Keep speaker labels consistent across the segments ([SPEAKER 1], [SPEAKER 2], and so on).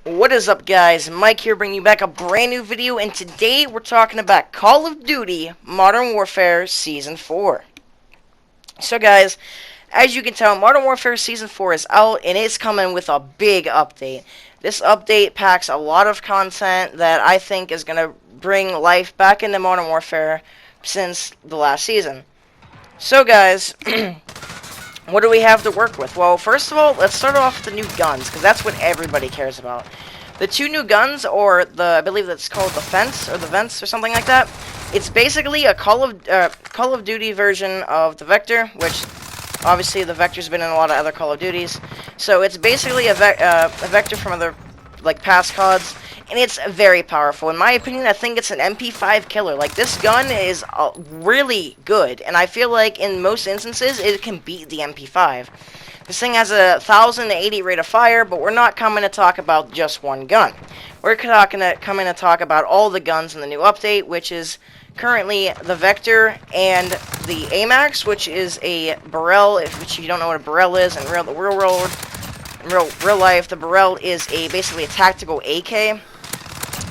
[SPEAKER 1] What is up, guys? Mike here, bringing you back a brand new video, and today we're talking about Call of Duty Modern Warfare Season 4. So guys, as you can tell, Modern Warfare Season 4 is out, and it's coming with a big update. This update packs a lot of content that I think is going to bring life back into Modern Warfare since the last season. So guys, what do we have to work with? Well, first of all, let's start off with the new guns, because that's what everybody cares about. The two new guns, or I believe that's called the Fence, or the Vents, or something like that. It's basically a Call of Duty version of the Vector, which, obviously, the Vector's been in a lot of other Call of Duties. So it's basically a Vector from other, like, past CODs, and it's very powerful. In my opinion, I think it's an MP5 killer. Like, this gun is really good, and I feel like in most instances, it can beat the MP5. This thing has a 1,080 rate of fire, but we're not coming to talk about just one gun. We're coming to talk about all the guns in the new update, which is currently the Vector and the AMAX, which is a Burrell. Which you don't know what a Burrell is in real life, the Burrell is basically a tactical AK.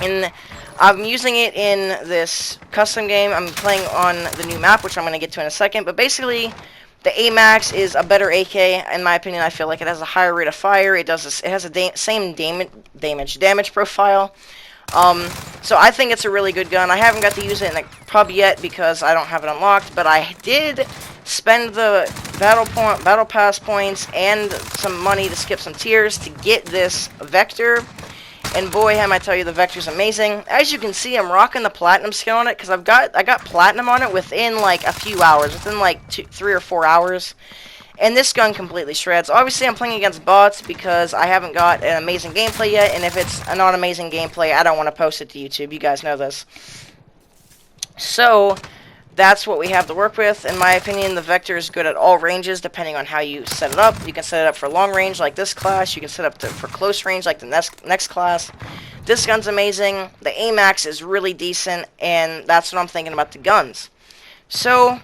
[SPEAKER 1] And I'm using it in this custom game. I'm playing on the new map, which I'm going to get to in a second. But basically, the AMAX is a better AK, in my opinion. I feel like it has a higher rate of fire. It has a same damage profile. So I think it's a really good gun. I haven't got to use it in the pub yet because I don't have it unlocked, but I did spend the battle pass points and some money to skip some tiers to get this Vector. And boy, I tell you, the Vector's amazing. As you can see, I'm rocking the platinum skin on it because I got platinum on it within like a few hours, within like 3 or 4 hours. And this gun completely shreds. Obviously, I'm playing against bots because I haven't got an amazing gameplay yet. And if it's a not amazing gameplay, I don't want to post it to YouTube. You guys know this. So that's what we have to work with. In my opinion, the Vector is good at all ranges, depending on how you set it up. You can set it up for long range, like this class. You can set it up for close range, like the next class. This gun's amazing. The AMAX is really decent, and that's what I'm thinking about the guns. So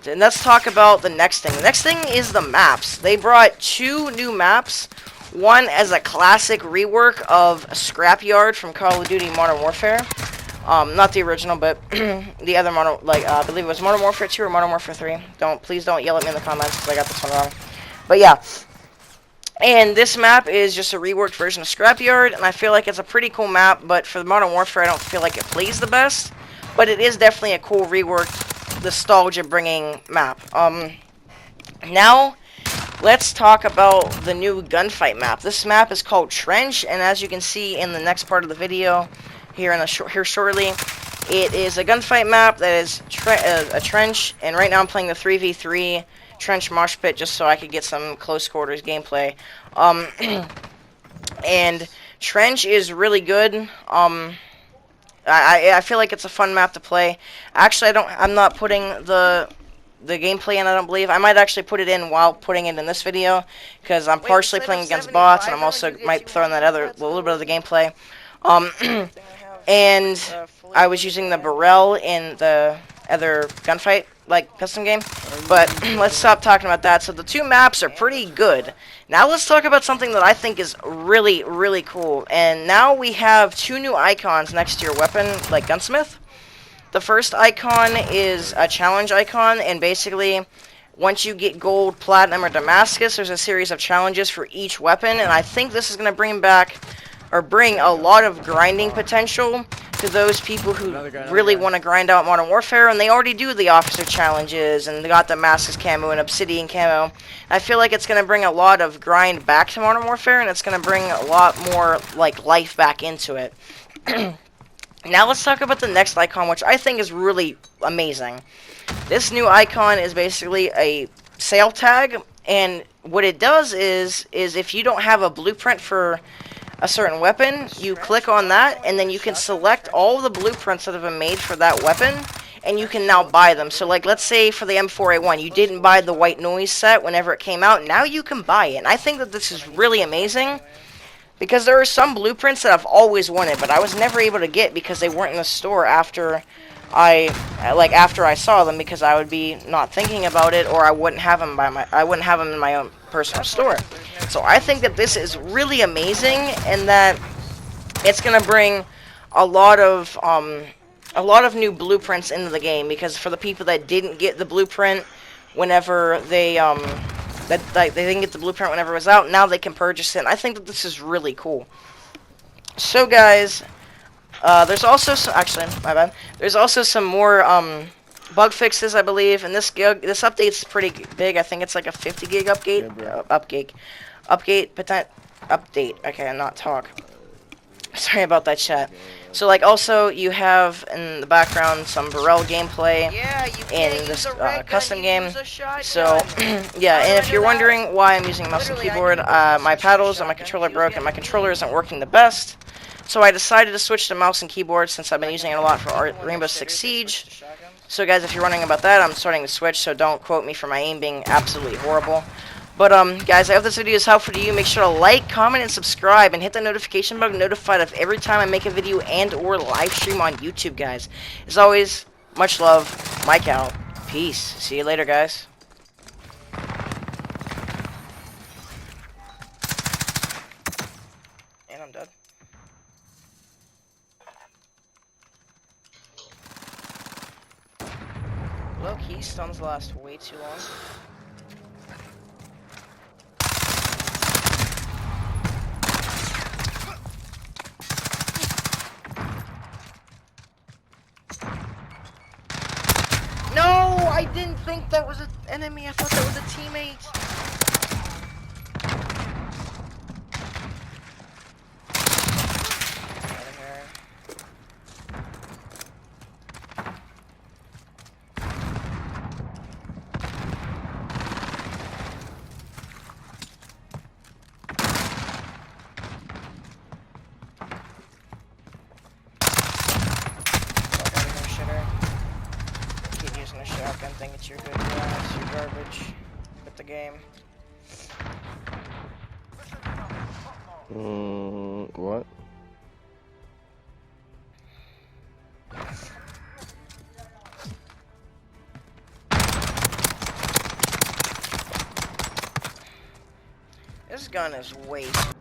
[SPEAKER 1] then let's talk about the next thing. The next thing is the maps. They brought 2 new maps. One as a classic rework of Scrapyard from Call of Duty Modern Warfare. Not the original, but the other Modern, I believe it was Modern Warfare 2 or Modern Warfare 3. Please don't yell at me in the comments because I got this one wrong. But yeah. And this map is just a reworked version of Scrapyard, and I feel like it's a pretty cool map, but for Modern Warfare, I don't feel like it plays the best. But it is definitely a cool reworked, nostalgia-bringing map. Now, let's talk about the new gunfight map. This map is called Trench, and as you can see in the next part of the video, here shortly, it is a gunfight map that is a trench, and right now I'm playing the 3v3 trench mosh pit just so I could get some close quarters gameplay. And trench is really good. I feel like it's a fun map to play. Actually, I'm not putting the gameplay in, I don't believe. I might actually put it in while putting it in this video, because I'm partially playing against bots, and I'm also might throw in that little bit of the gameplay. And I was using the Burrell in the other gunfight, like, custom game. But let's stop talking about that. So the 2 maps are pretty good. Now let's talk about something that I think is really, really cool. And now we have 2 new icons next to your weapon, like Gunsmith. The first icon is a challenge icon, and basically, once you get gold, platinum, or Damascus, there's a series of challenges for each weapon, and I think this is going to bring a lot of grinding potential to those people who really want to grind out Modern Warfare, and they already do the officer challenges, and they got the Damascus camo and Obsidian camo. I feel like it's going to bring a lot of grind back to Modern Warfare, and it's going to bring a lot more, like, life back into it. Now let's talk about the next icon, which I think is really amazing. This new icon is basically a sale tag, and what it does is if you don't have a blueprint for a certain weapon, you click on that, and then you can select all the blueprints that have been made for that weapon, and you can now buy them. So, like, let's say for the M4A1, you didn't buy the White Noise set whenever it came out, now you can buy it. And I think that this is really amazing, because there are some blueprints that I've always wanted, but I was never able to get because they weren't in the store after I saw them, because I would be not thinking about it, or I wouldn't have them in my own personal store. So I think that this is really amazing, and that it's gonna bring a lot of new blueprints into the game, because for the people that didn't get the blueprint whenever they they didn't get the blueprint whenever it was out, now they can purchase it. And I think that this is really cool. So guys, there's also some, actually, my bad. There's also some more bug fixes, I believe, and this update's pretty big. I think it's like a 50 gig update. Update. Okay, not talk. Sorry about that, chat. So, like, also, you have in the background some Burrell gameplay in this custom game. So, yeah, and if you're wondering why I'm using a mouse and keyboard, my paddles and my controller broke, and my controller isn't working the best. So I decided to switch to mouse and keyboard since I've been using it a lot for Rainbow Six Siege. So, guys, if you're wondering about that, I'm starting to switch, so don't quote me for my aim being absolutely horrible. But, guys, I hope this video is helpful to you. Make sure to like, comment, and subscribe, and hit the notification bell notified of every time I make a video and or live stream on YouTube, guys. As always, much love. Mike out. Peace. See you later, guys. And I'm dead. Low-key, stuns last way too long. No, I didn't think that was an enemy. I thought that was a teammate. Out of here. Using a shotgun, think it's your good glass, you're garbage with the game.
[SPEAKER 2] What?
[SPEAKER 1] This gun is way too